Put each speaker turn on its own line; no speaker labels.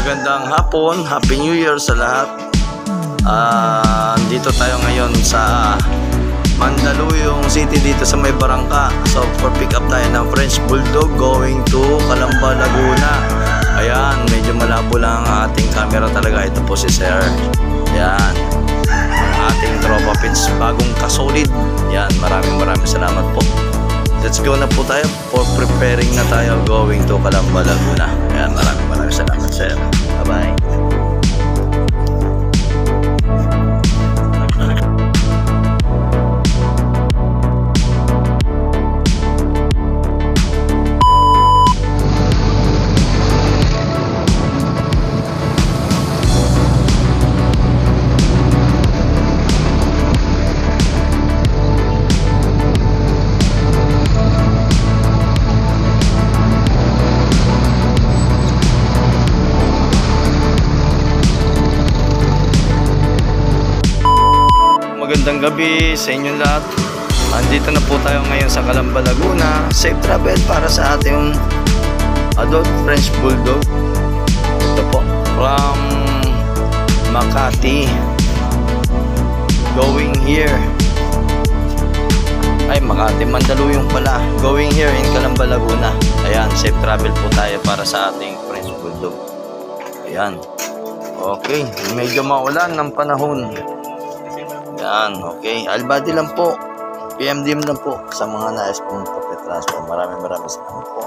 Magandang hapon, Happy New Year sa lahat. Dito tayo ngayon sa Mandaluyong City dito sa may Barangka. So for pick up tayo ng French Bulldog going to Calamba, Laguna. Ayan, medyo malabo lang ang ating camera talaga. Ito po si Sir. Ayan, ating tropa pins, bagong kasolid. Ayan, maraming salamat po. Let's go na po tayo for preparing na tayo going to Calamba, Laguna. Ayan, maraming salamat, Sir. Bye-bye. Magandang gabi sa inyong lahat. Andito na po tayo ngayon sa Calamba, Laguna. Safe travel para sa ating adult French Bulldog. Ito po, from Makati going here. Ay, Makati, Mandaluyong pala. Going here in Calamba, Laguna. Ayan, safe travel po tayo para sa ating French Bulldog. Ayan. Okay, medyo maulan ng panahon. Yan, okay. Albady lang po. PMDM lang po sa mga nais pong papetransfer. Maraming salamat po.